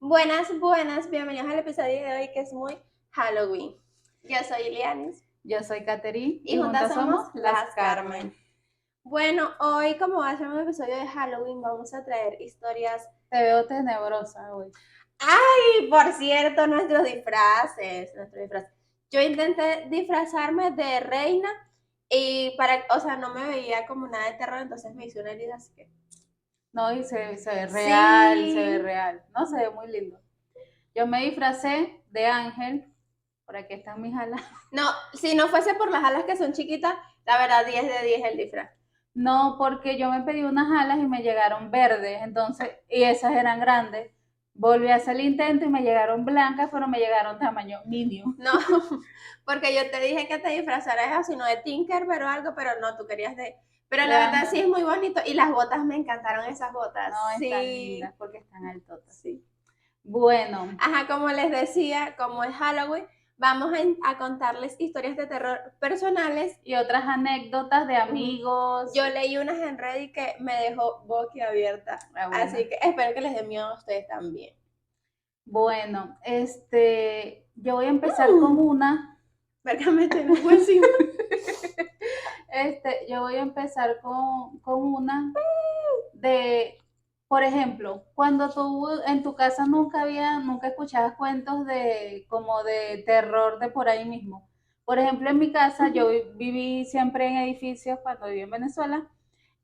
Buenas, buenas, bienvenidos al episodio de hoy que es muy Halloween. Yo soy Ilianis Yo soy Catherine y juntas somos las Carmen. Bueno, hoy como va a ser un episodio de Halloween vamos a traer historias. Te veo tenebrosa hoy. ¡Ay! Por cierto, nuestros disfraces. Yo intenté disfrazarme de reina y no me veía como nada de terror, entonces me hice una herida, así que... No, y se ve real, se ve Sí. real. No, se ve muy lindo. Yo me disfracé de ángel. Por aquí están mis alas. No, si no fuese por las alas que son chiquitas, la verdad 10 de 10 el disfraz. No, porque yo me pedí unas alas y me llegaron verdes, entonces, y esas eran grandes. Volví a hacer el intento y me llegaron blancas, pero me llegaron tamaño medium. No, porque yo te dije que te disfrazaras así, no de Tinkerbell o algo, pero no, tú querías de... Pero De la verdad sí ángel. es muy bonito y las botas me encantaron esas botas. No, están Sí, lindas porque están altotas. sí. Bueno, Ajá, como les decía, como es Halloween, vamos a contarles historias de terror personales. y otras anécdotas de amigos. Yo leí unas en Reddit que me dejó boquiabierta, Bueno. así que espero que les dé miedo a ustedes también. Bueno, yo voy a empezar con una. Verga, me tengo encima. Yo voy a empezar con una de, por ejemplo, cuando tú en tu casa nunca escuchabas cuentos de como de terror de por ahí mismo. Por ejemplo, en mi casa yo viví siempre en edificios cuando viví en Venezuela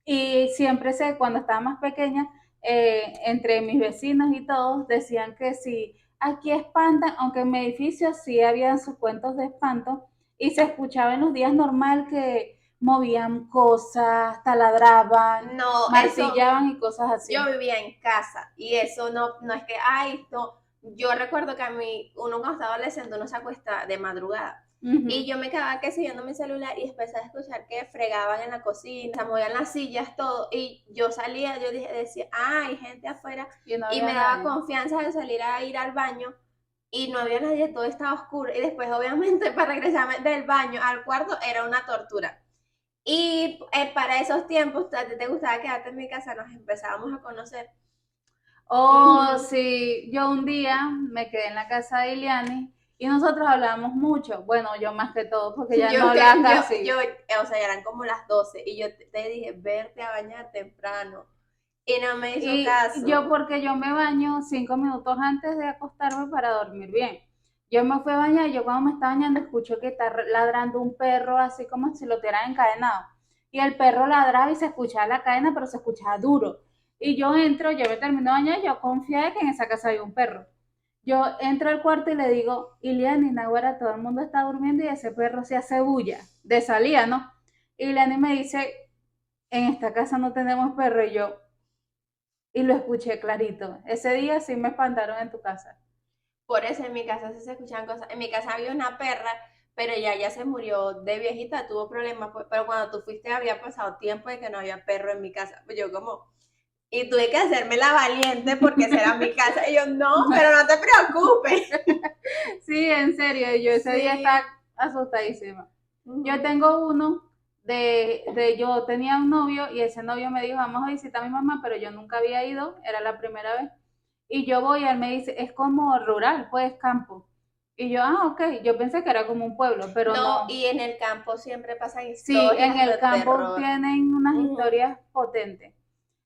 y siempre sé, cuando estaba más pequeña, entre mis vecinos y todos decían que si aquí espantan, aunque en mi edificio sí habían sus cuentos de espanto y se escuchaba en los días normal que movían cosas, taladraban, No, eso, martillaban y cosas yo así. vivía en casa y eso no es que, ay, no. Yo recuerdo que a mí, uno cuando estaba adolescente, uno se acuesta de madrugada. Y Ujú. yo me quedaba que siguiendo mi celular y empecé a escuchar que fregaban en la cocina, se movían las sillas, todo. Y yo salía, decía, ah, hay gente afuera. Y no Y había me daba nadie. confianza de salir a ir al baño y no había nadie, todo estaba oscuro. Y después, obviamente, para regresarme del baño al cuarto era una tortura. Y para esos tiempos, a ti te gustaba quedarte en mi casa, nos empezábamos a conocer. Oh, Ujú. sí, yo un día me quedé en la casa de Iliani y nosotros hablábamos mucho. Bueno, yo más que todo, porque ya no hablaba casi. O sea, ya eran como las 12 y yo te dije, verte a bañar temprano. Y no me hizo Y yo caso. porque yo me baño 5 minutos antes de acostarme para dormir bien. Yo me fui a bañar y yo cuando me estaba bañando escucho que está ladrando un perro así como si lo tuvieran encadenado. Y el perro ladraba y se escuchaba la cadena, pero se escuchaba duro. Y yo entro, yo me termino de bañar, yo confié que en esa casa había un perro. Yo entro al cuarto y le digo, Iliani, Nahuara, todo el mundo está durmiendo y ese perro se hace bulla. De salida, ¿no? Y Iliani me dice, en esta casa no tenemos perro. Y yo, y lo escuché clarito. Ese día sí me espantaron en tu casa. Por eso en mi casa sí se escuchaban cosas. En mi casa había una perra, pero ya se murió de viejita, tuvo problemas. Pero cuando tú fuiste había pasado tiempo de que no había perro en mi casa. Pues yo como, y tuve que hacerme la valiente porque esa era mi casa. Y yo, no, pero no te preocupes. Sí, en serio, yo ese día estaba Sí. asustadísima. Yo Uh-huh. tengo uno yo tenía un novio y ese novio me dijo, vamos a visitar a mi mamá, pero yo nunca había ido, era la primera vez. Y yo voy, él me dice, es como rural, pues campo. Y yo, ok, yo pensé que era como un pueblo, pero No, no. y en el campo siempre pasan Sí, en historias de el campo terror. tienen unas Uh-huh. historias potentes.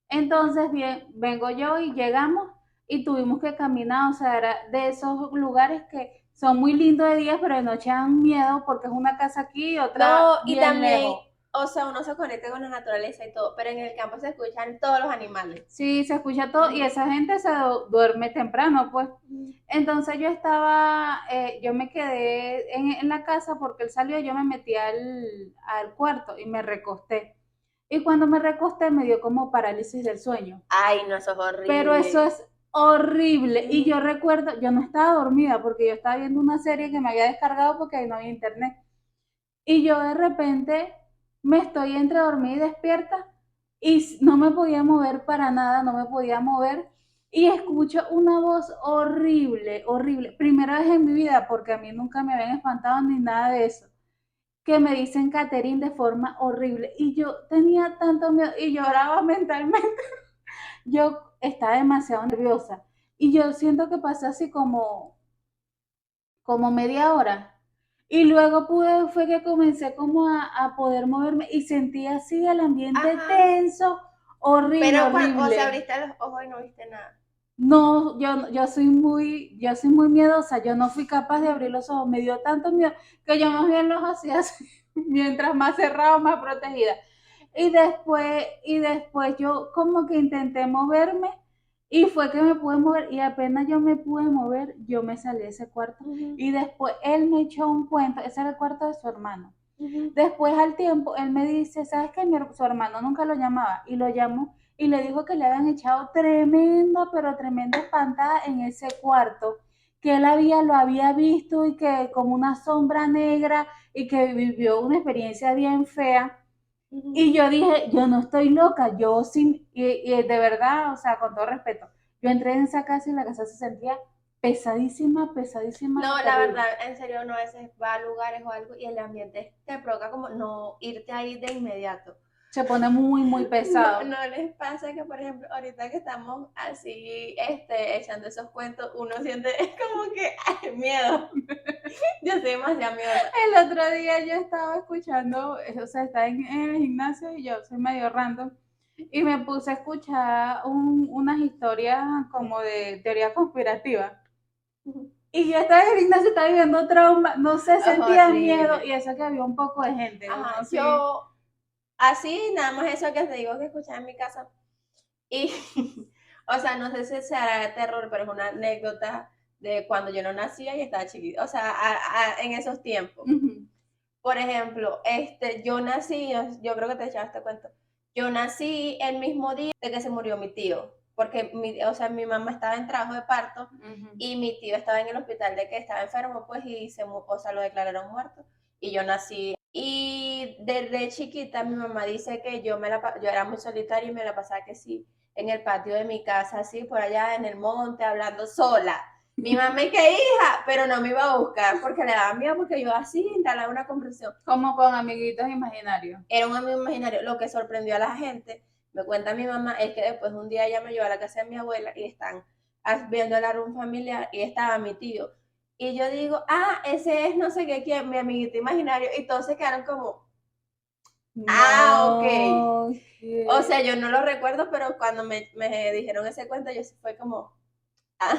Entonces, bien, vengo yo y llegamos y tuvimos que caminar, o sea, era de esos lugares que son muy lindos de día, pero de noche dan miedo porque es una casa aquí y otra No, y bien también, lejos. o sea, uno se conecta con la naturaleza y todo, pero en el campo se escuchan todos los animales. Sí, se escucha todo y Uh-huh. esa gente duerme temprano, pues. Entonces yo me quedé en la casa porque él salió, yo me metí al cuarto y me recosté. Y cuando me recosté me dio como parálisis del sueño. Ay, no, eso es Pero eso horrible. es horrible. Y Uh-huh. yo recuerdo, yo no estaba dormida porque yo estaba viendo una serie que me había descargado porque ahí no había internet. Y yo de repente me estoy entre dormida y despierta y no me podía mover para nada, no me podía mover. Y escucho una voz horrible, horrible. Primera vez en mi vida, porque a mí nunca me habían espantado ni nada de eso, que me dicen Catherine de forma horrible. Y yo tenía tanto miedo y lloraba mentalmente. Yo estaba demasiado nerviosa. Y yo siento que pasé así como media hora. Y luego fue que comencé como a poder moverme y sentí así el ambiente Ajá. tenso, horrible, Pero cuando, o sea, horrible. abriste los ojos y no viste nada. No, yo soy muy miedosa, yo no fui capaz de abrir los ojos, me dio tanto miedo que yo más bien los hacía así, mientras más cerrado, más protegida. Y después yo como que intenté moverme y fue que me pude mover y apenas yo me pude mover, yo me salí de ese cuarto. Ujú, Y después él me echó un cuento, ese era el cuarto de su hermano. ujú. Después al tiempo, él me dice, ¿sabes qué? Su hermano nunca lo llamaba y lo llamó y le dijo que le habían echado tremenda, pero tremenda espantada en ese cuarto, que lo había visto y que como una sombra negra y que vivió una experiencia bien fea. Ujú. Y yo dije, yo no estoy loca, yo sí, y de verdad, o sea, con todo respeto, yo entré en esa casa y la casa se sentía pesadísima, pesadísima, No, la verdad, terrible. en serio, uno a veces va a lugares o algo y el ambiente te provoca como no irte ahí de inmediato. Se pone muy, muy No, pesado. no les pasa que, por ejemplo, ahorita que estamos así, echando esos cuentos, uno siente es como que ay, miedo. Yo soy demasiado miedosa. El otro día yo estaba escuchando, o sea, estaba en el gimnasio y yo soy medio random y me puse a escuchar unas historias como de teoría conspirativa. Y yo estaba en el gimnasio, estaba viviendo trauma, no sé, Es sentía miedo horrible. y eso que había un poco de gente, uno Ajá, así. yo así, nada más eso que te digo que escuché en mi casa. Y, o sea, no sé si será de terror, pero es una anécdota de cuando yo no nacía y estaba chiquita. O sea, en esos tiempos. Ujú, Por ejemplo, yo nací, yo creo que te echaba este cuento. Yo nací el mismo día de que se murió mi tío, porque o sea, mi mamá estaba en trabajo de parto ujú. y mi tío estaba en el hospital de que estaba enfermo, pues, y o sea, lo declararon muerto. Y yo nací. Y desde chiquita mi mamá dice que yo era muy solitaria y me la pasaba que sí, en el patio de mi casa, así, por allá en el monte, hablando sola. Mi mamá y que hija, pero no me iba a buscar porque le daba miedo porque yo así instalaba una conversación. Como con amiguitos imaginarios. Era un amigo imaginario. Lo que sorprendió a la gente, me cuenta mi mamá, es que después un día ella me llevó a la casa de mi abuela y están viendo el árbol familiar y estaba mi tío. Y yo digo, ah, ese es no sé qué, quién, mi amiguito imaginario. Y todos se quedaron como, ah, ok. No, O sea, que... yo no lo recuerdo, pero cuando me dijeron ese cuento, yo fue como, ah,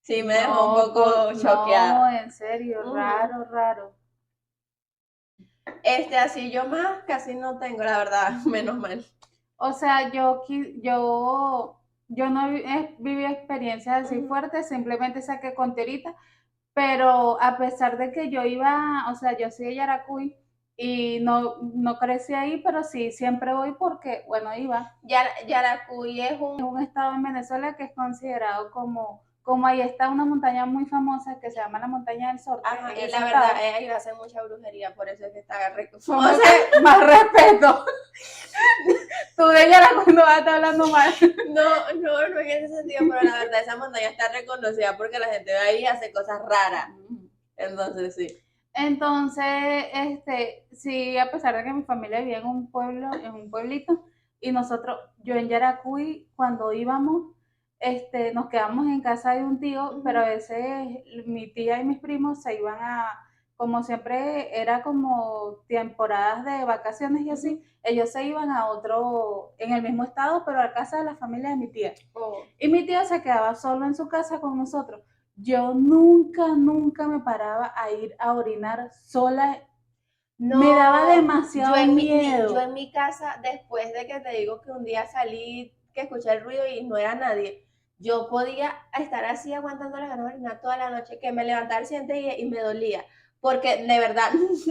sí, me dejó un No, poco no, choqueada. en serio, Uh -huh. raro, raro. Así yo más casi no tengo, la verdad, menos mal. O sea, yo no viví experiencias Uh así -huh. fuertes, simplemente saqué conterita, pero a pesar de que yo iba, o sea, yo soy de Yaracuy y no crecí ahí, pero sí, siempre voy porque, bueno, iba. Yaracuy es Es un... un estado en Venezuela que es considerado como ahí está una montaña muy famosa que se llama la Montaña del Sorte, Ajá, en y ese la verdad, estado. ellos hacen mucha brujería, por eso es que está... O Como sea, que más respeto. Tú de Yaracuy no vas a estar hablando mal. no en ese sentido, pero la verdad, esa montaña está reconocida porque la gente de ahí y hace cosas raras. Entonces, sí. Entonces, sí, a pesar de que mi familia vivía en un pueblo, en un pueblito, y yo en Yaracuy, cuando íbamos, nos quedamos en casa de un tío, pero a Ujú, veces mi tía y mis primos se iban como siempre era como temporadas de vacaciones y ujú. así, ellos se iban a otro, en el mismo estado, pero a casa de la familia de mi tía. Oh. Y mi tío se quedaba solo en su casa con nosotros. Yo nunca, nunca me paraba a ir a orinar sola. Me daba No, demasiado yo miedo. en mi casa, después de que te digo que un día salí, que escuché el ruido y no era nadie, yo podía estar así aguantando la ganas de orinar toda la noche, que me levantaba al siguiente día y me dolía, porque de verdad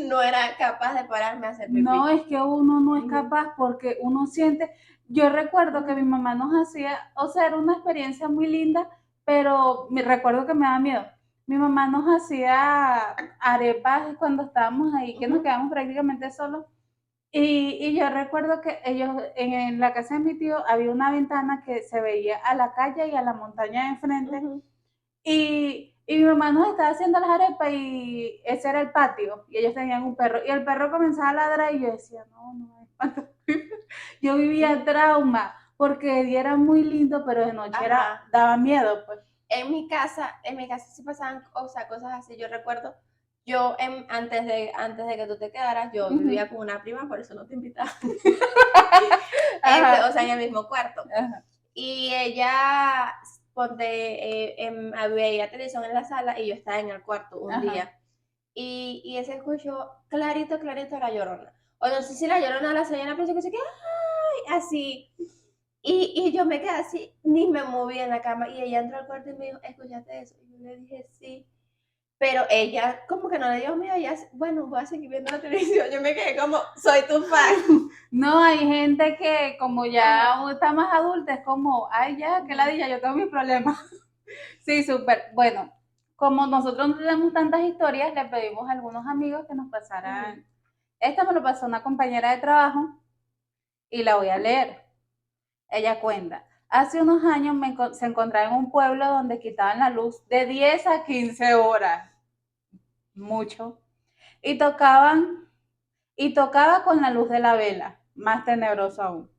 no era capaz de pararme a hacer No, pipí. es que uno no Uh es -huh, capaz porque uno siente, yo uh recuerdo que mi -huh, mamá nos hacía, o sea, era una experiencia muy linda, pero me recuerdo que me daba miedo. Mi mamá nos hacía arepas cuando estábamos ahí, uh que nos -huh, quedamos prácticamente solos. Y yo recuerdo que ellos, en la casa de mi tío, había una ventana que se veía a la calle y a la montaña de uh enfrente. -huh. Y mi mamá nos estaba haciendo las arepas y ese era el patio. Y ellos tenían un perro. Y el perro comenzaba a ladrar y yo decía, no, no, es yo vivía trauma. porque de día era muy lindo, pero de noche Ajá. daba miedo, pues. En mi casa sí pasaban, o sea, cosas así. Yo recuerdo, antes de que tú te quedaras, yo Ujú. vivía con una prima, por eso no te invitaba. Ajá, O sea, en el mismo cuarto. ajá, Y ella, veía televisión en la sala y yo estaba en el cuarto un ajá. día. Y se escuchó clarito, clarito la llorona. O no sé si la llorona o la señora pensó que se quedó así. Y yo me quedé así, ni me moví en la cama. Y ella entró al cuarto y me dijo, ¿escuchaste eso? Y yo le dije, sí. Pero ella como que no le dio miedo, ella, bueno, voy a seguir viendo la televisión. Yo me quedé como, soy tu fan. No, hay gente que como ya Ajá. está más adulta, es como, ay, ya, que ladilla, yo tengo mis problemas. Sí, súper. Bueno, como nosotros no tenemos tantas historias, le pedimos a algunos amigos que nos Ujú. pasaran. Esta me lo pasó una compañera de trabajo y la voy a leer. Ella cuenta. Hace unos años se encontraba en un pueblo donde quitaban la luz de 10 a 15 horas. Mucho. Y tocaban, y tocaba con la luz de la vela, más tenebroso aún.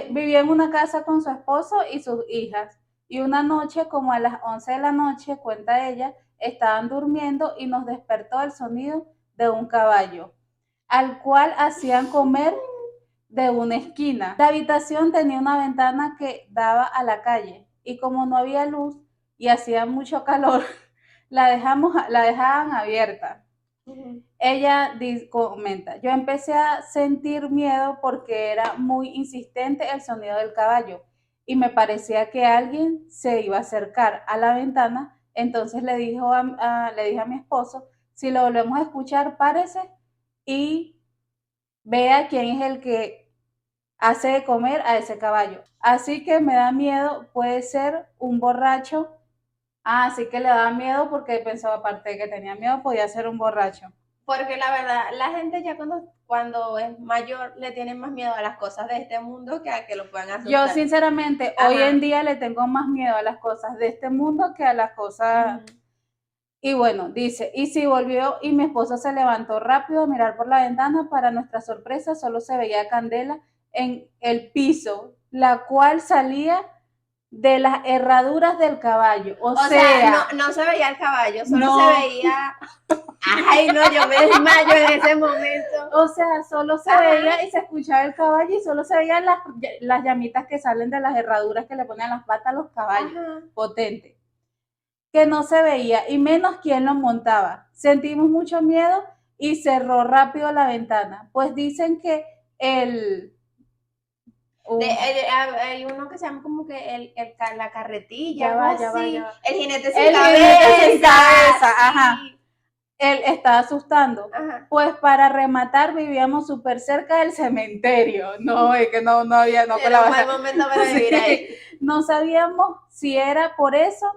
Vivía en una casa con su esposo y sus hijas. Y una noche, como a las 11 de la noche, cuenta ella, estaban durmiendo y nos despertó el sonido de un caballo, al cual hacían comer de una esquina. La habitación tenía una ventana que daba a la calle y como no había luz y hacía mucho calor, la dejaban abierta. Ujú. Ella comenta, yo empecé a sentir miedo porque era muy insistente el sonido del caballo y me parecía que alguien se iba a acercar a la ventana, entonces le dije a mi esposo, si lo volvemos a escuchar, párese y vea quién es el que hace de comer a ese caballo. Así que me da miedo, puede ser un borracho. Ah, así que le da miedo porque pensaba, aparte de que tenía miedo, podía ser un borracho. Porque la verdad, la gente ya cuando es mayor le tiene más miedo a las cosas de este mundo que a que lo puedan Yo asustar. sinceramente hoy en Ajá. día le tengo más miedo a las cosas de este mundo que a las cosas. Ujú. Y bueno, dice, y si volvió y mi esposo se levantó rápido a mirar por la ventana, para nuestra sorpresa solo se veía candela en el piso, la cual salía de las herraduras del caballo. O O sea, sea, no se veía el caballo, solo se no, veía. Ay, no, yo me desmayo en ese momento. o sea, solo se Ajá. veía y se escuchaba el caballo y solo se veían las llamitas que salen de las herraduras que le ponen a las patas a los caballos. Ajá. Potente. Que no se veía y menos quién lo montaba. Sentimos mucho miedo y cerró rápido la ventana, pues dicen que el... Uh, Hay uno que se llama como que la carretilla, ya algo va, ya va, ya así. va. El jinete sin El jinete sin cabeza. cabeza, ajá. Sí. Él estaba asustando. Ajá. Pues para rematar vivíamos súper cerca del cementerio. No, es que no había, no Era un mal colaba. momento para vivir Sí. ahí. No sabíamos si era por eso,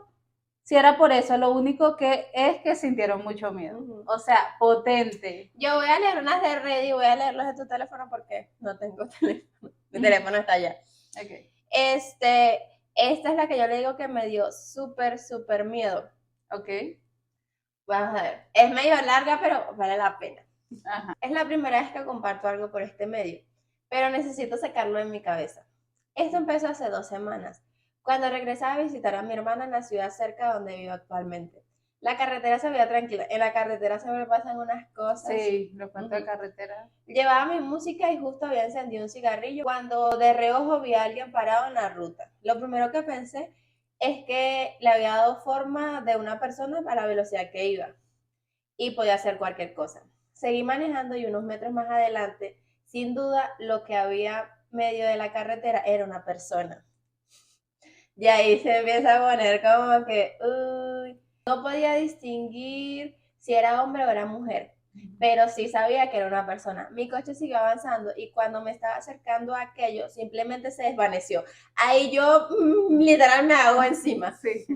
lo único que es que sintieron mucho miedo. Ujú. O sea, potente. Yo voy a leer unas de Reddit y voy a leerlas de tu teléfono porque no tengo teléfono. Mi teléfono está allá. Okay. Esta es la que yo le digo que me dio súper, súper miedo. Ok. Vamos a ver. Es medio larga, pero vale la pena. Ajá. Es la primera vez que comparto algo por este medio, pero necesito sacarlo en mi cabeza. Esto empezó hace 2 semanas, cuando regresaba a visitar a mi hermana en la ciudad cerca donde vivo actualmente. La carretera se veía tranquila, en la carretera se me pasan unas cosas. Sí, los cuentos de carretera. Llevaba mi música y justo había encendido un cigarrillo cuando de reojo vi a alguien parado en la ruta. Lo primero que pensé es que le había dado forma de una persona a la velocidad que iba y podía hacer cualquier cosa. Seguí manejando y unos metros más adelante, sin duda, lo que había medio de la carretera era una persona. Y ahí se empieza a poner como que, uy, no podía distinguir si era hombre o era mujer, pero sí sabía que era una persona. Mi coche siguió avanzando y cuando me estaba acercando a aquello, simplemente se desvaneció. Ahí yo literal me hago encima. Sí.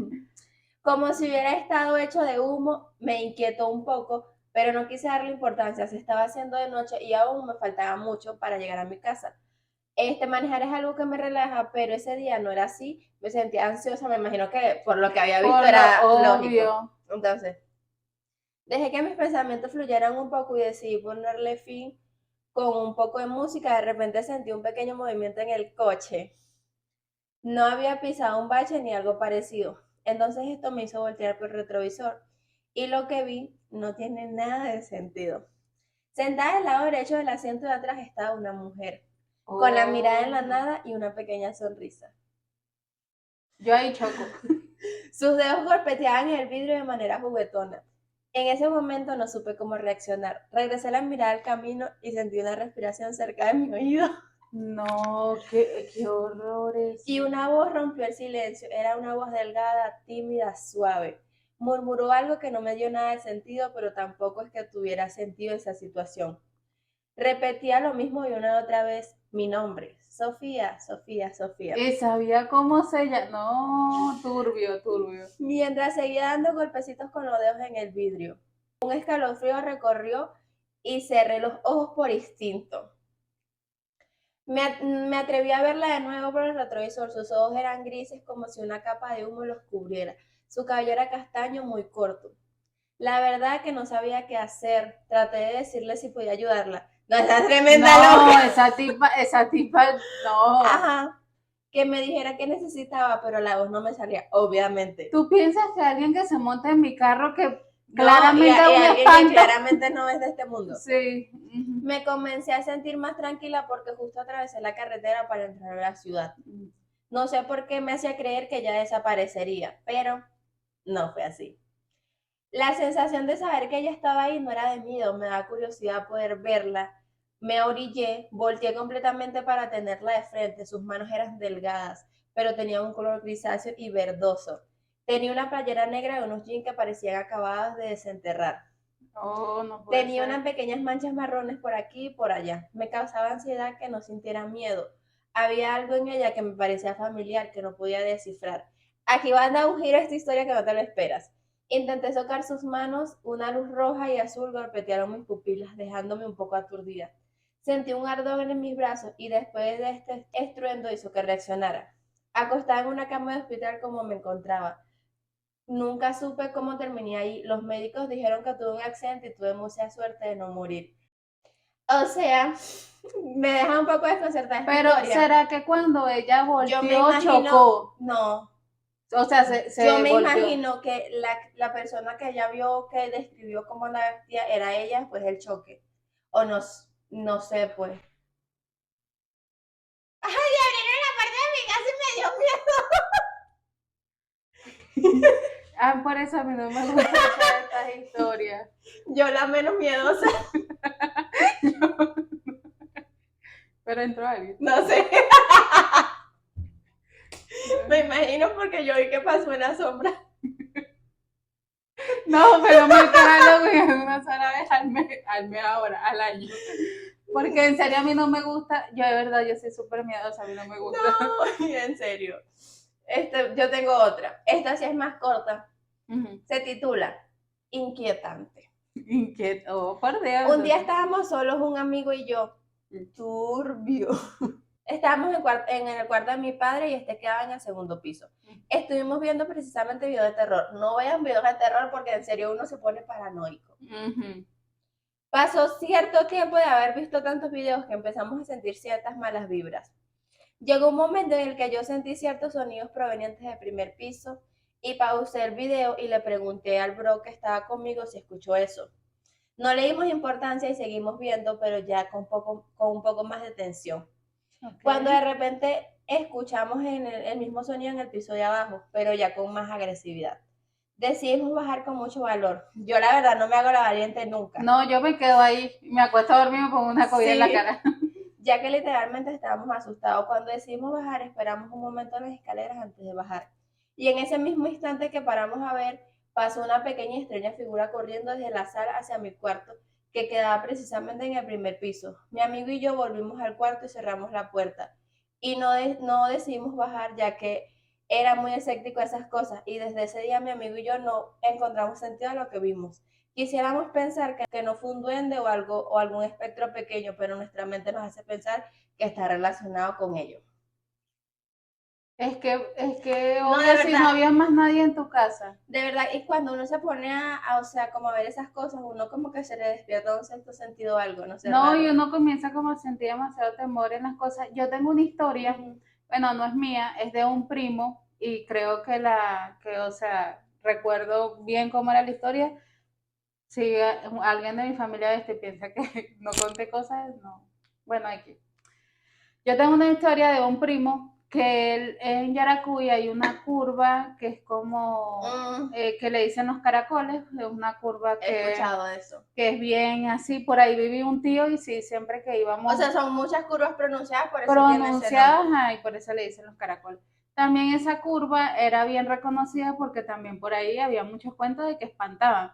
Como si hubiera estado hecho de humo, me inquietó un poco, pero no quise darle importancia. Se estaba haciendo de noche y aún me faltaba mucho para llegar a mi casa. Manejar es algo que me relaja, pero ese día no era así. Me sentía ansiosa, me imagino que por lo que había visto Por lo era lógico. obvio. Entonces, dejé que mis pensamientos fluyeran un poco y decidí ponerle fin con un poco de música, de repente sentí un pequeño movimiento en el coche. No había pisado un bache ni algo parecido. Entonces esto me hizo voltear por el retrovisor y lo que vi no tiene nada de sentido. Sentada al lado derecho del asiento de atrás estaba una mujer, con la mirada en la Oh, nada y una pequeña sonrisa. yo ahí choco. Sus dedos golpeteaban el vidrio de manera juguetona. En ese momento no supe cómo reaccionar. Regresé la mirada al camino y sentí una respiración cerca de mi oído. No, qué horrores. Y una voz rompió el silencio. Era una voz delgada, tímida, suave. Murmuró algo que no me dio nada de sentido, pero tampoco es que tuviera sentido esa situación. Repetía lo mismo y una y otra vez mi nombre. Sofía, Sofía, Sofía. Y sabía cómo se llama. No, turbio, turbio. Mientras seguía dando golpecitos con los dedos en el vidrio. Un escalofrío recorrió y cerré los ojos por instinto. Me atreví a verla de nuevo por el retrovisor. Sus ojos eran grises como si una capa de humo los cubriera. Su cabello era castaño muy corto. La verdad que no sabía qué hacer. Traté de decirle si podía ayudarla. No, esa tremenda No, loca. esa tipa, no. Ajá. Que me dijera que necesitaba, pero la voz no me salía, obviamente. ¿Tú piensas que alguien que se monta en mi carro que No, claramente y un alguien que espanto? claramente no es de este mundo. Sí. Me comencé a sentir más tranquila porque justo atravesé la carretera para entrar a la ciudad. No sé por qué me hacía creer que ya desaparecería, pero no fue así. La sensación de saber que ella estaba ahí no era de miedo, me da curiosidad poder verla. Me orillé, volteé completamente para tenerla de frente. Sus manos eran delgadas, pero tenían un color grisáceo y verdoso. Tenía una playera negra y unos jeans que parecían acabados de desenterrar. Oh, no puede Tenía ser. unas pequeñas manchas marrones por aquí y por allá. Me causaba ansiedad que no sintiera miedo. Había algo en ella que me parecía familiar, que no podía descifrar. Aquí va a dar un giro a esta historia que no te lo esperas. Intenté socar sus manos, una luz roja y azul golpetearon mis pupilas, dejándome un poco aturdida. Sentí un ardor en mis brazos y después de este estruendo hizo que reaccionara. Acostada en una cama de hospital como me encontraba. Nunca supe cómo terminé ahí. Los médicos dijeron que tuve un accidente y tuve mucha suerte de no morir. O sea, me deja un poco desconcertada esta Pero historia. ¿será que cuando ella Yo me volteó, imagino, chocó? no, O sea, yo se me volteó. imagino que la persona que ella vio que describió como la bestia era ella, pues el choque. O no, no sé, pues. Ay, abrieron la parte de mi casa y me dio miedo. Ah, por eso a mí no me gusta escuchar estas historias. Yo la menos miedosa, Pero entró alguien. no sé. Me imagino porque yo vi que pasó en la sombra. No, pero me cago en una sola vez al mes ahora, al año. Porque en serio a mí no me gusta, yo de verdad, yo soy súper miedosa, a mí no me gusta. No, en serio. Yo tengo otra. Esta sí es más corta. Se titula Inquietante. Inquieto, oh, por Dios. Un día estábamos solos, un amigo y yo. Turbio. Estábamos en el cuarto de mi padre y este quedaba en el segundo piso. Estuvimos viendo precisamente videos de terror. No vean videos de terror porque en serio uno se pone paranoico. Pasó cierto tiempo de haber visto tantos videos que empezamos a sentir ciertas malas vibras. Llegó un momento en el que yo sentí ciertos sonidos provenientes del primer piso y pausé el video y le pregunté al bro que estaba conmigo si escuchó eso. No le dimos importancia y seguimos viendo, pero ya con un poco más de tensión. Okay. Cuando de repente escuchamos el mismo sonido en el piso de abajo, pero ya con más agresividad. Decidimos bajar con mucho valor. Yo la verdad no me hago la valiente nunca. No, yo me quedo ahí, me acuesto a dormir y me pongo una cobija en la cara. Ya que literalmente estábamos asustados. Cuando decidimos bajar, esperamos un momento en las escaleras antes de bajar. Y en ese mismo instante que paramos a ver, pasó una pequeña y extraña figura corriendo desde la sala hacia mi cuarto, que quedaba precisamente en el primer piso. Mi amigo y yo volvimos al cuarto y cerramos la puerta. Y no decidimos bajar, ya que era muy escéptico a esas cosas. Y desde ese día mi amigo y yo no encontramos sentido a lo que vimos. Quisiéramos pensar que no fue un duende o algún espectro pequeño, pero nuestra mente nos hace pensar que está relacionado con ello. Es que No, obvio, si no había más nadie en tu casa. de verdad, y cuando uno se pone o sea, como a ver esas cosas, uno como que se le despierta un sexto sentido o algo, no sé, No, y raro. uno comienza como a sentir demasiado temor en las cosas. Yo tengo una historia, Ujú. bueno, no es mía, es de un primo y creo o sea, recuerdo bien cómo era la historia. Si alguien de mi familia piensa que no conté cosas, no. Bueno, aquí. Yo tengo una historia de un primo que él, en Yaracuy hay una curva que es como, Mm, que le dicen los caracoles, es una curva he escuchado eso. que es bien así, por ahí vivía un tío y sí, siempre que O íbamos sea, son muchas curvas pronunciadas, por eso tiene ese pronunciadas, nombre. y por eso le dicen los caracoles. También esa curva era bien reconocida porque también por ahí había muchos cuentos de que espantaban.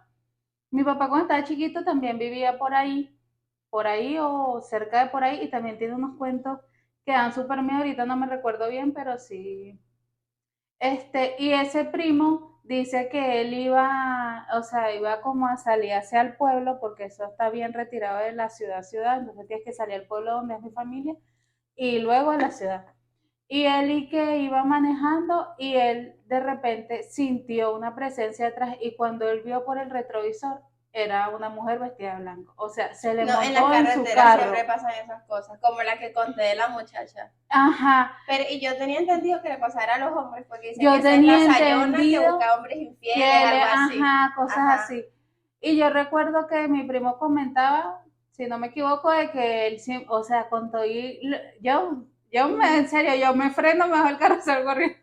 Mi papá cuando estaba chiquito también vivía por ahí o cerca de por ahí, y también tiene unos cuentos que dan súper miedo, ahorita no me recuerdo bien, pero sí. Y ese primo dice que él iba, o sea, iba como a salir hacia el pueblo, porque eso está bien retirado de la ciudad, entonces tienes que salir al pueblo donde es mi familia y luego a la ciudad. Y él y que iba manejando y él de repente sintió una presencia atrás y cuando él vio por el retrovisor era una mujer vestida de blanco. O sea, se le No, en las montó en su carreteras siempre carro. pasan esas cosas, como la que conté de la muchacha. Ajá, Pero, y yo tenía entendido que le pasara a los hombres, porque dicen que yo esa es la tenía sayona que entendido busca hombres infieles, que le, algo así. ajá, cosas Ajá. así. Y yo recuerdo que mi primo comentaba, si no me equivoco, de que él, o sea, con todo y en serio, yo me freno, me bajo el carro, salgo corriendo.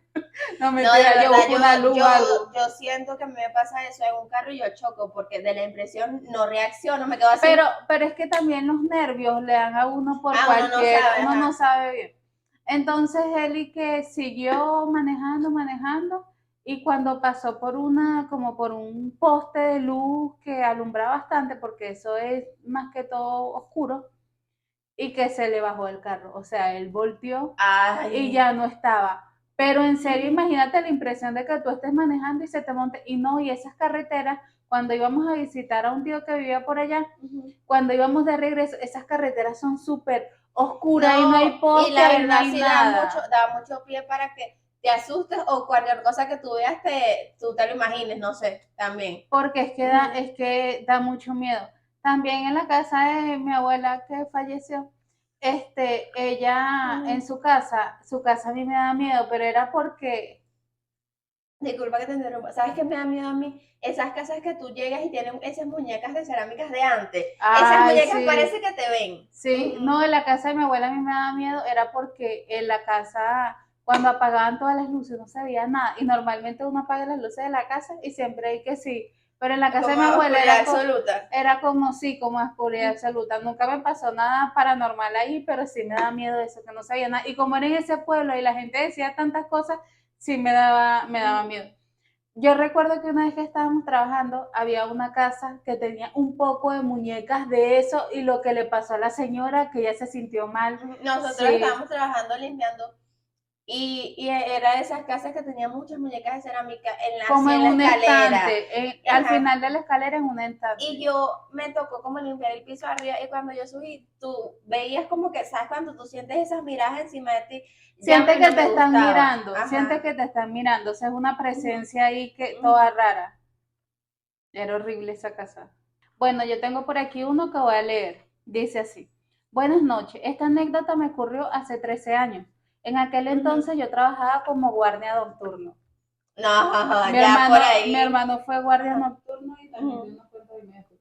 No, No, de mentira, yo verdad, busco una luz o algo. yo siento que me pasa eso en un carro y yo choco, porque de la impresión no reacciono, me quedo así. Pero es que también los nervios le dan a uno por Ah, uno no cualquier, sabe, uno no ajá. sabe bien. Entonces él y que siguió manejando, y cuando pasó por como por un poste de luz que alumbra bastante, porque eso es más que todo oscuro, y que se le bajó el carro. O sea, él volteó y Ay. ya no estaba. Pero en serio, imagínate la impresión de que tú estés manejando y se te monte, y no, y esas carreteras, cuando íbamos a visitar a un tío que vivía por allá, Ujú. cuando íbamos de regreso, esas carreteras son súper oscuras y no hay No, y poste, la ahí no verdad hay sí nada. da mucho pie para que te asustes o cualquier cosa que tú veas, tú te lo imagines, no sé, también. Porque Ujú. es que da mucho miedo. También en la casa de mi abuela que falleció, ella en Ujú. su casa a mí me da miedo, pero era porque, Disculpa que te interrumpa. ¿Sabes qué me da miedo a mí? Esas casas que tú llegas y tienen esas muñecas de cerámicas de antes. Esas ay, muñecas sí, parece que te ven. sí, Mm, no, en la casa de mi abuela a mí me daba miedo, era porque en la casa, cuando apagaban todas las luces, no se veía nada, y normalmente uno apaga las luces de la casa y siempre hay que sí, pero en la casa de como mi abuela oscuridad absoluta. era como sí, como oscuridad Mm. absoluta, nunca me pasó nada paranormal ahí, pero sí me da miedo eso, que no se veía nada, y como era en ese pueblo y la gente decía tantas cosas, sí me daba miedo. Yo recuerdo que una vez que estábamos trabajando, había una casa que tenía un poco de muñecas de eso, y lo que le pasó a la señora, que ella se sintió mal, Nosotros sí, estábamos trabajando limpiando y era de esas casas que tenía muchas muñecas de cerámica como así en en la un escalera. estante, al Ajá. final de la escalera en un Y estante. yo me tocó como limpiar el piso arriba y cuando yo subí, tú veías como que, ¿sabes? Cuando tú sientes esas miradas encima de ti, ya a Siente mí no que te me están gustaba. mirando, siente Ajá. que te están mirando, o sea, es una Ujú, presencia ahí que toda ujú. rara. Era horrible esa casa. Bueno, yo tengo por aquí uno que voy a leer. Dice así: buenas noches. Esta anécdota me ocurrió hace 13 años. En aquel Ujú. entonces yo trabajaba como guardia nocturno. No, ya por Mi ahí. hermano fue guardia Ajá. nocturno y también Ujú. dio unos cuentos de medio.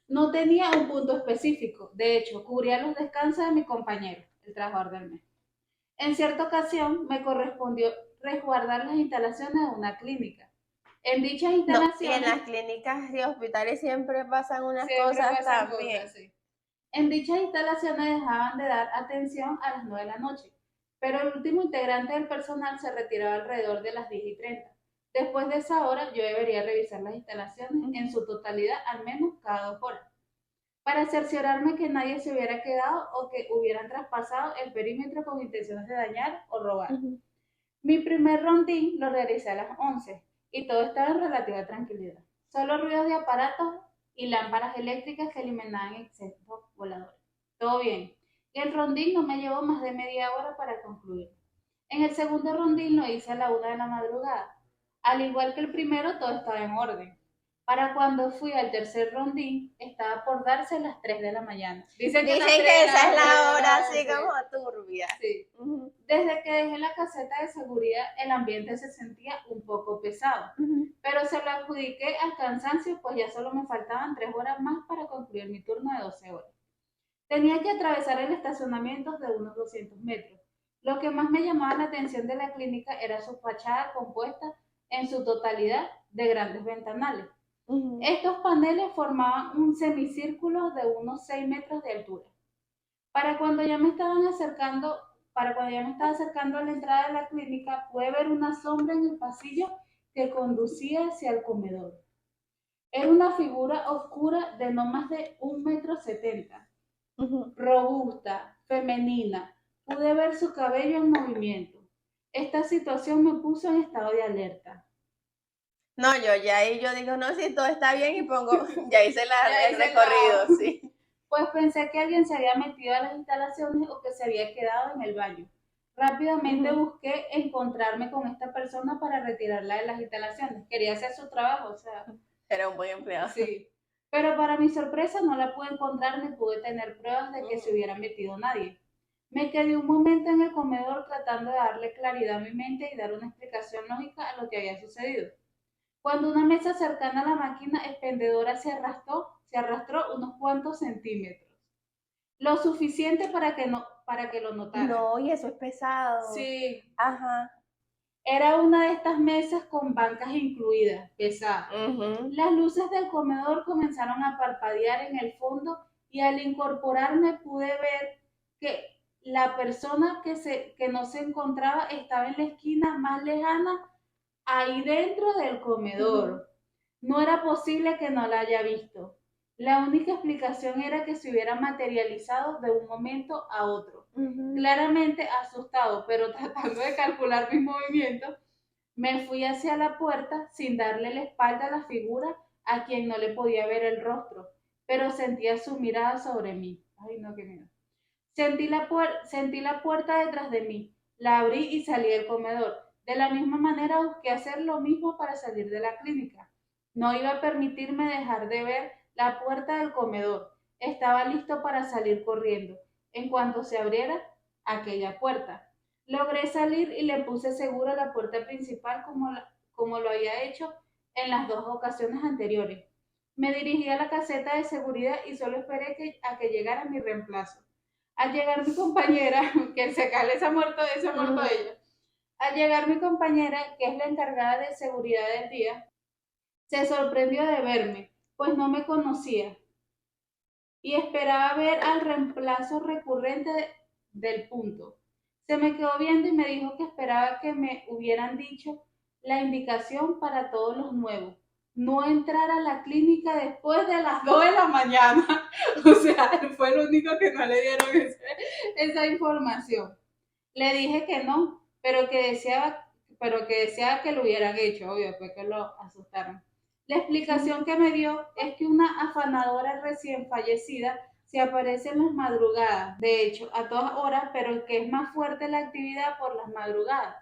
No tenía un punto específico. De hecho, cubría los descansos de mi compañero, el trabajador del mes. En cierta ocasión me correspondió resguardar las instalaciones de una clínica. En dichas No, y en instalaciones las clínicas y hospitales siempre pasan unas siempre cosas pasan cosas, también. sí. En dichas instalaciones dejaban de dar atención a las 9 de la noche, pero el último integrante del personal se retiraba alrededor de las 10:30. Después de esa hora, yo debería revisar las instalaciones en su totalidad al menos cada 2 horas, para cerciorarme que nadie se hubiera quedado o que hubieran traspasado el perímetro con intenciones de dañar o robar. Ujú. Mi primer rondín lo realicé a las 11 y todo estaba en relativa tranquilidad. Solo ruidos de aparatos y lámparas eléctricas que eliminaban excesos voladores. Todo bien. Y el rondín no me llevó más de media hora para concluir. En el segundo rondín lo hice a la 1 de la madrugada. Al igual que el primero, todo estaba en orden. Para cuando fui al tercer rondín, estaba por darse las 3 de la mañana. Dicen que las Dicen 3 que las esa es 3 de la la hora mañana, así sí. como turbia. Sí. Ujú, Desde que dejé la caseta de seguridad, el ambiente se sentía un poco pesado, ujú. pero se lo adjudiqué al cansancio, pues ya solo me faltaban 3 horas más para concluir mi turno de 12 horas. Tenía que atravesar el estacionamiento de unos 200 metros. Lo que más me llamaba la atención de la clínica era su fachada compuesta en su totalidad de grandes ventanales. Ujú. Estos paneles formaban un semicírculo de unos 6 metros de altura. Para cuando ya me estaban acercando, para cuando ya me estaba acercando a la entrada de la clínica, pude ver una sombra en el pasillo que conducía hacia el comedor. Era una figura oscura de no más de 1,70 m, Ujú. robusta, femenina. Pude ver su cabello en movimiento. Esta situación me puso en estado de alerta. No, yo ya ahí yo digo, no, si todo está bien y pongo, ya hice Ya el hice recorrido, sí. pues pensé que alguien se había metido a las instalaciones o que se había quedado en el baño. Rápidamente Ujú. busqué encontrarme con esta persona para retirarla de las instalaciones. Quería hacer su trabajo, o sea, Era un buen empleado. sí. Pero para mi sorpresa no la pude encontrar ni pude tener pruebas de que se Ujú. hubiera metido nadie. Me quedé un momento en el comedor tratando de darle claridad a mi mente y dar una explicación lógica a lo que había sucedido. Cuando una mesa cercana a la máquina expendedora se arrastró unos cuantos centímetros, lo suficiente para que lo notara. No, y eso es pesado. Sí, Ajá. era una de estas mesas con bancas incluidas, pesada. Ujú. Las luces del comedor comenzaron a parpadear en el fondo y al incorporarme pude ver que la persona que no se encontraba estaba en la esquina más lejana, ahí dentro del Ujú. comedor. No era posible que no la haya visto. La única explicación era que se hubiera materializado de un momento a otro. Ujú. Claramente asustado, pero tratando de calcular mis movimientos, me fui hacia la puerta sin darle la espalda a la figura a quien no le podía ver el rostro, pero sentía su mirada sobre mí. Ay, no, qué miedo. Sentí la puerta detrás de mí, la abrí y salí del comedor. De la misma manera busqué hacer lo mismo para salir de la clínica. No iba a permitirme dejar de ver la puerta del comedor. Estaba listo para salir corriendo, en cuanto se abriera aquella puerta. Logré salir y le puse seguro la puerta principal como lo había hecho en las 2 ocasiones anteriores. Me dirigí a la caseta de seguridad y solo esperé a que llegara mi reemplazo. Al llegar mi compañera, que se cale se ha muerto Ujú. ella. Al llegar mi compañera, que es la encargada de seguridad del día, se sorprendió de verme, pues no me conocía y esperaba ver al reemplazo del punto. Se me quedó viendo y me dijo que esperaba que me hubieran dicho la indicación para todos los nuevos. No entrar a la clínica después de las 2 de la mañana. O sea, él fue el único que no le dieron esa información. Le dije que no, pero que deseaba que lo hubieran hecho, obvio, fue que lo asustaron. La explicación que me dio es que una afanadora recién fallecida se aparece en las madrugadas, de hecho, a todas horas, pero que es más fuerte la actividad por las madrugadas.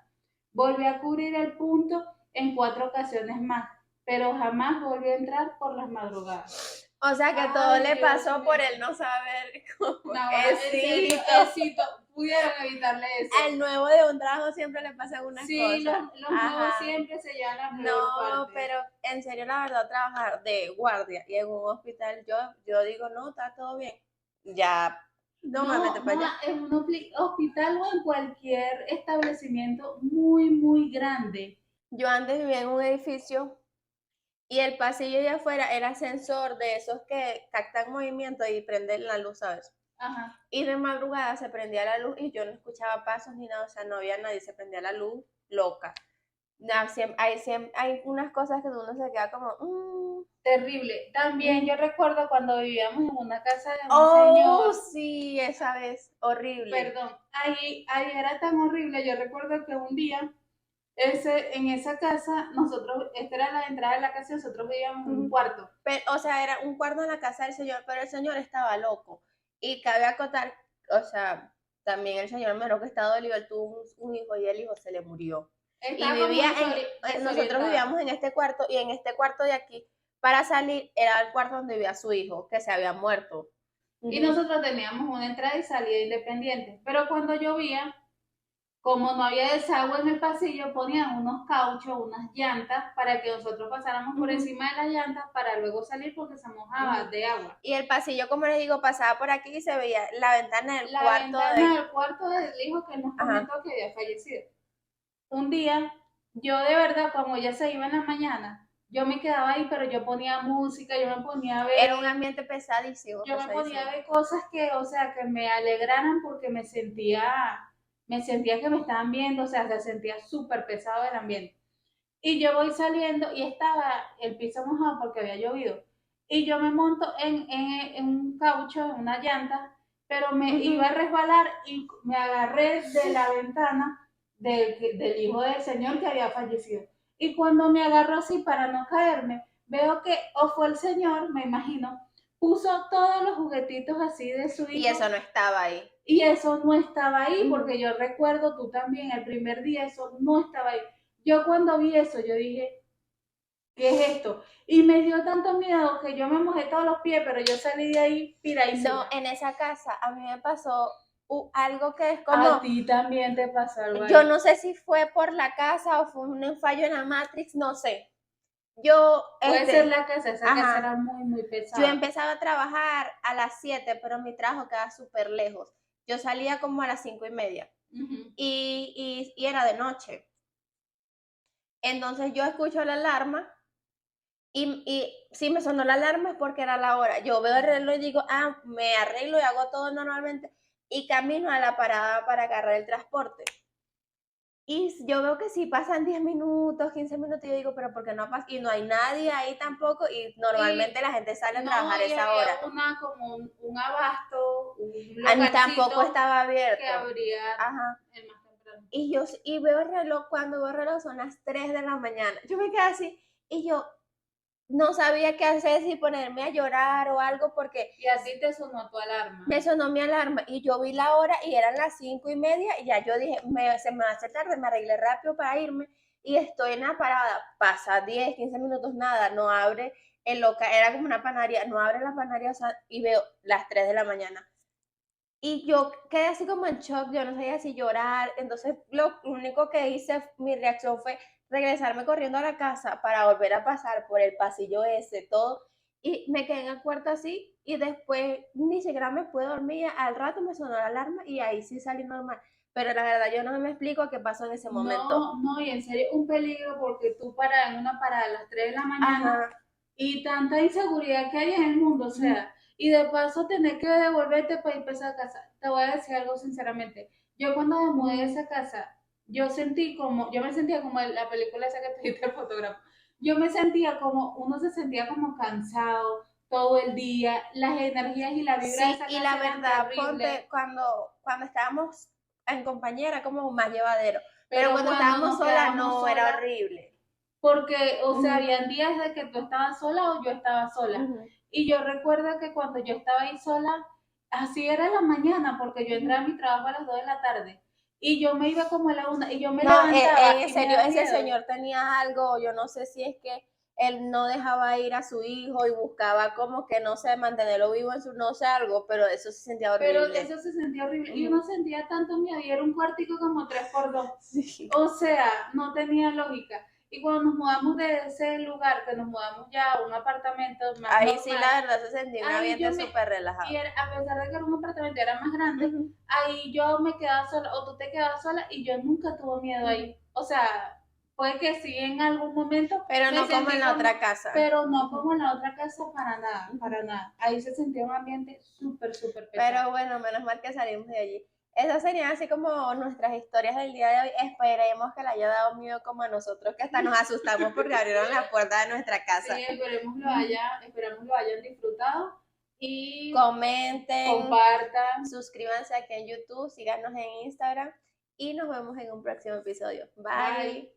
Volvió a cubrir el punto en 4 ocasiones más, pero jamás volvió a entrar por las madrugadas. O sea que todo Ay, le Dios pasó por mío. el no saber cómo. No, ahora, en serio, Éxito. éxito, pudieron evitarle eso. Al nuevo de un trabajo siempre le pasan unas Sí, cosas. los nuevos Ajá. siempre se llevan la peor No, parte. pero en serio, la verdad, trabajar de guardia y en un hospital, yo digo, no, está todo bien. Ya, no me No, meto para allá. mamá, en un hospital o en cualquier establecimiento muy, muy grande. Yo antes vivía en un edificio y el pasillo de afuera era sensor de esos que captan movimiento y prenden la luz, ¿sabes? Ajá. Y de madrugada se prendía la luz y yo no escuchaba pasos ni nada, o sea, no había nadie, se prendía la luz loca. Hay unas cosas que uno se queda como, Terrible. También yo recuerdo cuando vivíamos en una casa de un oh, señor, sí, esa vez, horrible. perdón, ahí era tan horrible. Yo recuerdo que un día, en esa casa, esta era la entrada de la casa, nosotros vivíamos en un cuarto. Pero, o sea, era un cuarto en la casa del señor, pero el señor estaba loco. Y cabe acotar, o sea, también el señor menor que está dolido, él tuvo un hijo y el hijo se le murió. Y Está como vivía nosotros desorientada. vivíamos en este cuarto y en este cuarto de aquí, para salir, era el cuarto donde vivía su hijo, que se había muerto. Y nosotros teníamos una entrada y salida independiente. Pero cuando llovía, como no había desagüe en el pasillo, ponían unos cauchos, unas llantas para que nosotros pasáramos por encima de las llantas para luego salir porque se mojaba de agua. Y el pasillo, como les digo, pasaba por aquí y se veía la ventana del La cuarto ventana del cuarto del hijo que nos comentó que había fallecido. Un día, yo de verdad, como ya se iba en la mañana, yo me quedaba ahí, pero yo ponía música, yo me ponía a ver. Era un ambiente pesadísimo. Yo me ponía a ver cosas que, o sea, que me alegraran porque me sentía que me estaban viendo, o sea, se sentía súper pesado el ambiente. Y yo voy saliendo y estaba el piso mojado porque había llovido. Y yo me monto en un caucho, en una llanta, pero me iba a resbalar y me agarré de la ventana del hijo del señor que había fallecido. Y cuando me agarro así para no caerme, veo que o fue el señor, me imagino, puso todos los juguetitos así de su hijo. Y eso no estaba ahí. Y eso no estaba ahí, porque yo recuerdo, tú también, el primer día eso no estaba ahí. Yo cuando vi eso, yo dije, ¿qué es esto? Y me dio tanto miedo que yo me mojé todos los pies, pero yo salí de ahí piradísima. No, en esa casa a mí me pasó algo que es como... A ti también te pasó algo ahí. Yo no sé si fue por la casa o fue un fallo en la Matrix, no sé. Yo... Puede ser la casa, esa casa era muy, muy pesada. Yo empezaba a trabajar a las 7, pero mi trabajo quedaba súper lejos. Yo salía como a las 5:30 y era de noche. Entonces yo escucho la alarma y si me sonó la alarma es porque era la hora. Yo veo el reloj y digo, me arreglo y hago todo normalmente y camino a la parada para agarrar el transporte. Y yo veo que si pasan 10 minutos, 15 minutos, yo digo, pero ¿por qué no pasa? Y no hay nadie ahí tampoco, y normalmente la gente sale a trabajar esa hora. Una como un abasto, un tampoco estaba abierto. Que abría el más temprano. Y veo el reloj, cuando veo el reloj son las 3 de la mañana. Yo me quedé así, y yo no sabía qué hacer, si ponerme a llorar o algo, porque... Y así te sonó tu alarma. Me sonó mi alarma, y yo vi la hora, y eran las 5:30, y ya yo dije, se me va a hacer tarde, me arreglé rápido para irme, y estoy en la parada, pasa 10, 15 minutos, nada, no abre el local, era como una panadería, no abre la panadería, o sea, y veo las 3 de la mañana. Y yo quedé así como en shock, yo no sabía si llorar, entonces lo único que hice, mi reacción fue regresarme corriendo a la casa para volver a pasar por el pasillo ese, todo, y me quedé en el cuarto así, y después ni siquiera me pude dormir, al rato me sonó la alarma y ahí sí salí normal, pero la verdad yo no me explico qué pasó en ese momento. No, y en serio, un peligro porque tú paras en una parada a las 3 de la mañana y tanta inseguridad que hay en el mundo, o sea, y de paso tener que devolverte para empezar a casa. Te voy a decir algo sinceramente, yo cuando me mudé de esa casa, yo me sentía como en la película esa que te diste el fotógrafo, yo me sentía como, uno se sentía como cansado todo el día, las energías y la vibra de esa casa. Y la verdad, ponte, cuando estábamos en compañía era como más llevadero, pero cuando estábamos solas no, era horrible. Porque, o sea, habían días de que tú estabas sola o yo estaba sola. Y yo recuerdo que cuando yo estaba ahí sola, así era la mañana, porque yo entré a mi trabajo a las 2 de la tarde. Y yo me iba como a la 1 y yo me levantaba. En serio, ese señor tenía algo, yo no sé si es que él no dejaba ir a su hijo y buscaba como que, no sé, mantenerlo vivo en su, no sé, algo, pero eso se sentía horrible. Pero eso se sentía horrible. Y uno sentía tanto miedo y era un cuartico como 3x2. Sí. O sea, no tenía lógica. Y cuando nos mudamos de ese lugar, que nos mudamos ya a un apartamento más ahí normal, sí, la verdad, se sentía un ambiente súper relajado. Y a pesar de que era un apartamento, era más grande, ahí yo me quedaba sola, o tú te quedabas sola, y yo nunca tuve miedo ahí. O sea, puede que sí en algún momento. Pero no como en la otra casa. Pero no como en la otra casa para nada, para nada. Ahí se sentía un ambiente súper, súper pesado. Pero bueno, menos mal que salimos de allí. Esas serían así como nuestras historias del día de hoy. Esperemos que le haya dado miedo como a nosotros, que hasta nos asustamos porque abrieron la puerta de nuestra casa. Sí, esperemos lo hayan disfrutado. Y comenten, compartan, suscríbanse aquí en YouTube, síganos en Instagram y nos vemos en un próximo episodio. Bye.